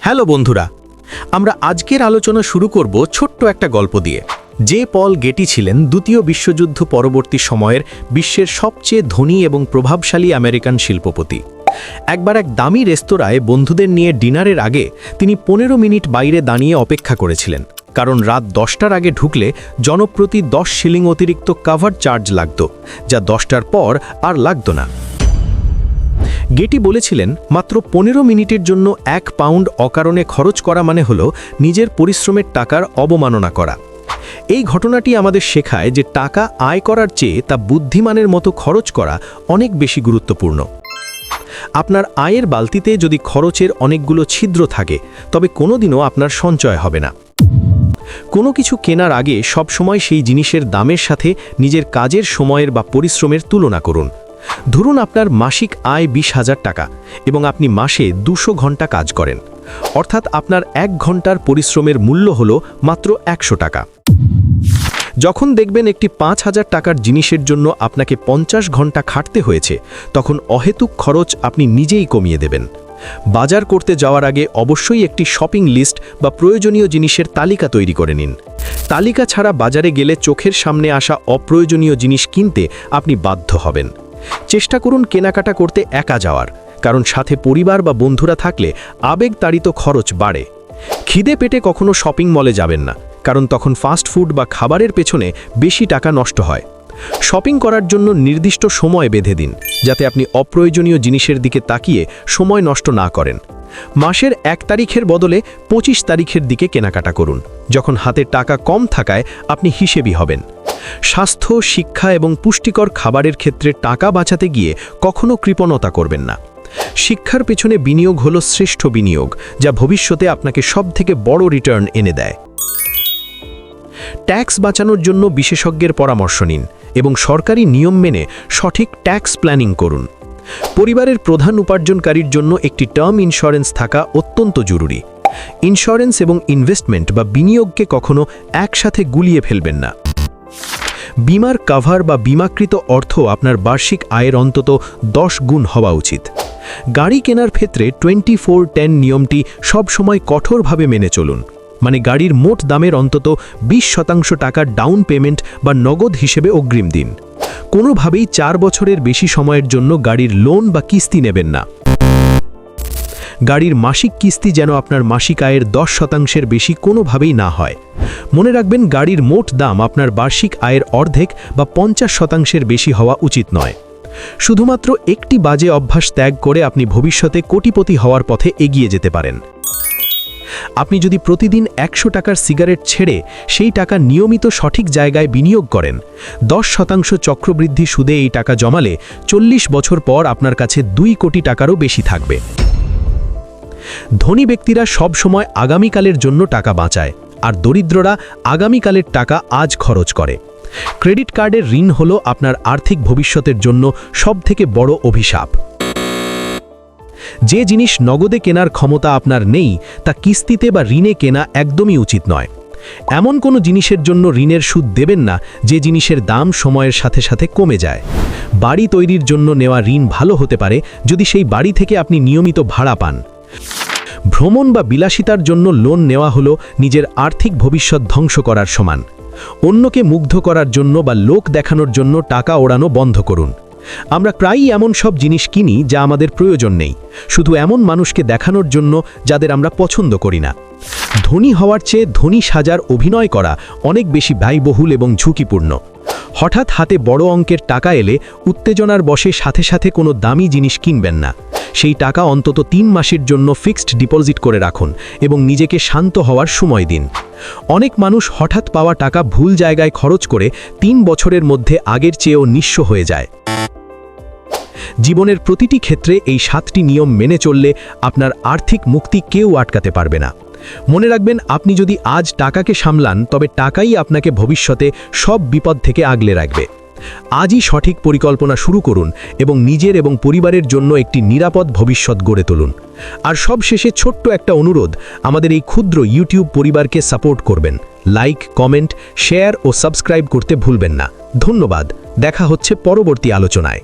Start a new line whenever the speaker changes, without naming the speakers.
Hello বন্ধুরা, আমরা আজকের আলোচনা শুরু করব ছোট্ট একটা গল্প দিয়ে। যে পল গেটি ছিলেন দ্বিতীয় বিশ্বযুদ্ধ পরবর্তী সময়ের বিশ্বের সবচেয়ে ধনী এবং প্রভাবশালী আমেরিকান শিল্পপতি। একবার এক দামি রেস্তোরাঁয় বন্ধুদের নিয়ে ডিনারের আগে তিনি 15 মিনিট বাইরে দাঁড়িয়ে অপেক্ষা করেছিলেন, কারণ রাত 10টার আগে ঢুকলে জনপ্রতি 10 শিলিং অতিরিক্ত কাভার চার্জ লাগত, যা 10টার পর আর লাগত না। গেটি বলেছিলেন, মাত্র 15 মিনিটের জন্য 1 পাউন্ড অকারণে খরচ করা মানে হলো নিজের পরিশ্রমের টাকার অবমাননা করা। এই ঘটনাটি আমাদের শেখায় যে টাকা আয় করার চেয়ে তা বুদ্ধিমানের মতো খরচ করা অনেক বেশি গুরুত্বপূর্ণ। আপনার আয়ের বালতিতে যদি খরচের অনেকগুলো ছিদ্র থাকে, তবে কোনোদিনও আপনার সঞ্চয় হবে না। কোনো কিছু কেনার আগে সবসময় সেই জিনিসের দামের সাথে নিজের কাজের সময়ের বা পরিশ্রমের তুলনা করুন। ধরুন আপনার মাসিক আয় 20,000 টাকা এবং আপনি মাসে 200 ঘন্টা কাজ করেন, অর্থাৎ আপনার 1 ঘন্টার পরিশ্রমের মূল্য হলো মাত্র 100 টাকা। যখন দেখবেন একটি 5,000 টাকার জিনিসের জন্য আপনাকে 50 ঘন্টা খাটতে হয়েছে, তখন অহেতুক খরচ আপনি নিজেই কমিয়ে দেবেন। বাজার করতে যাওয়ার আগে অবশ্যই একটি শপিং লিস্ট বা প্রয়োজনীয় জিনিসের তালিকা তৈরি করে নিন। তালিকা ছাড়া বাজারে গেলে চোখের সামনে আসা অপ্রয়োজনীয় জিনিস কিনতে আপনি বাধ্য হবেন। চেষ্টা করুন কেনাকাটা করতে একা যাওয়ার, কারণ সাথে পরিবার বা বন্ধুরা থাকলে আবেগতাড়িত খরচ বাড়ে। খিদে পেটে কখনো শপিং মলে যাবেন না, কারণ তখন ফাস্ট ফুড বা খাবারের পেছনে বেশি টাকা নষ্ট হয়। শপিং করার জন্য নির্দিষ্ট সময় বেঁধে দিন, যাতে আপনি অপ্রয়োজনীয় জিনিসের দিকে তাকিয়ে সময় নষ্ট না করেন। মাসের 1 তারিখের বদলে 25 তারিখের দিকে কেনাকাটা করুন, যখন হাতে টাকা কম থাকায় আপনি হিসেবি হবেন। স্বাস্থ্য, শিক্ষা এবং পুষ্টিকর খাবারের ক্ষেত্রে টাকা বাঁচাতে গিয়ে কখনো কৃপণতা করবেন না। শিক্ষার পেছনে বিনিয়োগ হলো শ্রেষ্ঠ বিনিয়োগ, যা ভবিষ্যতে আপনাকে সবথেকে বড় রিটার্ন এনে দেয়। ট্যাক্স বাঁচানোর জন্য বিশেষজ্ঞের পরামর্শ নিন এবং সরকারি নিয়ম মেনে সঠিক ট্যাক্স প্ল্যানিং করুন। পরিবারের প্রধান উপার্জনকারীর জন্য একটি টার্ম ইন্স্যুরেন্স থাকা অত্যন্ত জরুরি। ইন্স্যুরেন্স এবং ইনভেস্টমেন্ট বা বিনিয়োগকে কখনো একসাথে গুলিয়ে ফেলবেন না। বিমার কাভার বা বিমাকৃত অর্থ আপনার বার্ষিক আয়ের অন্তত 10 গুণ হওয়া উচিত। গাড়ি কেনার ক্ষেত্রে 24-10 নিয়মটি সবসময় কঠোরভাবে মেনে চলুন, মানে গাড়ির মোট দামের অন্তত 20% টাকা ডাউন পেমেন্ট বা নগদ হিসেবে অগ্রিম দিন। কোনোভাবেই 4 বছরের বেশি সময়ের জন্য গাড়ির লোন বা কিস্তি নেবেন না। গাড়ির মাসিক কিস্তি যেন আপনার মাসিক আয়ের 10%-এর বেশি কোনোভাবেই না হয়। মনে রাখবেন, গাড়ির মোট দাম আপনার বার্ষিক আয়ের অর্ধেক বা 50%-এর বেশি হওয়া উচিত নয়। শুধুমাত্র একটি বাজে অভ্যাস ত্যাগ করে আপনি ভবিষ্যতে কোটিপতি হওয়ার পথে এগিয়ে যেতে পারেন। আপনি যদি প্রতিদিন 100 টাকার সিগারেট ছেড়ে সেই টাকা নিয়মিত সঠিক জায়গায় বিনিয়োগ করেন, 10% চক্রবৃদ্ধি সুদে এই টাকা জমালে 40 বছর পর আপনার কাছে 2 কোটি টাকারও বেশি থাকবে। ধনী ব্যক্তিরা সব সময় আগামীকালের জন্য টাকা বাঁচায়, আর দরিদ্ররা আগামীকালের টাকা আজ খরচ করে। ক্রেডিট কার্ডের ঋণ হলো আপনার আর্থিক ভবিষ্যতের জন্য সবথেকে বড় অভিশাপ। যে জিনিস নগদে কেনার ক্ষমতা আপনার নেই, তা কিস্তিতে বা ঋণে কেনা একদমই উচিত নয়। এমন কোনো জিনিসের জন্য ঋণের সুদ দেবেন না যে জিনিসের দাম সময়ের সাথে সাথে কমে যায়। বাড়ি তৈরির জন্য নেওয়া ঋণ ভালো হতে পারে যদি সেই বাড়ি থেকে আপনি নিয়মিত ভাড়া পান। ভ্রমণ বা বিলাসিতার জন্য লোন নেওয়া হলো নিজের আর্থিক ভবিষ্যৎ ধ্বংস করার সমান। অন্যকে মুগ্ধ করার জন্য বা লোক দেখানোর জন্য টাকা ওড়ানো বন্ধ করুন। আমরা প্রায়ই এমন সব জিনিস কিনি যা আমাদের প্রয়োজন নেই, শুধু এমন মানুষকে দেখানোর জন্য যাদের আমরা পছন্দ করি না। ধনী হওয়ার চেয়ে ধনী সাজার অভিনয় করা অনেক বেশি ব্যয়বহুল এবং ঝুঁকিপূর্ণ। হঠাৎ হাতে বড় অঙ্কের টাকা এলে উত্তেজনার বশে সাথে সাথে কোনো দামি জিনিস কিনবেন না। সেই টাকা অন্তত 3 মাসের জন্য ফিক্সড ডিপোজিট করে রাখুন এবং নিজেকে শান্ত হওয়ার সময় দিন। অনেক মানুষ হঠাৎ পাওয়া টাকা ভুল জায়গায় খরচ করে 3 বছরের মধ্যে আগের চেয়েও নিঃস্ব হয়ে যায়। জীবনের প্রতিটি ক্ষেত্রে এই 7টি নিয়ম মেনে চললে আপনার আর্থিক মুক্তি কেউ আটকাতে পারবে না। মনে রাখবেন, আপনি যদি আজ টাকাকে সামলান, তবে টাকাই আপনাকে ভবিষ্যতে সব বিপদ থেকে আগলে রাখবে। আজই সঠিক পরিকল্পনা শুরু করুন এবং নিজের এবং পরিবারের জন্য একটি নিরাপদ ভবিষ্যৎ গড়ে তুলুন। আর সবশেষে ছোট্ট একটা অনুরোধ, আমাদের এই ক্ষুদ্র ইউটিউব পরিবারকে সাপোর্ট করবেন। লাইক, কমেন্ট, শেয়ার ও সাবস্ক্রাইব করতে ভুলবেন না। ধন্যবাদ। দেখা হচ্ছে পরবর্তী আলোচনায়।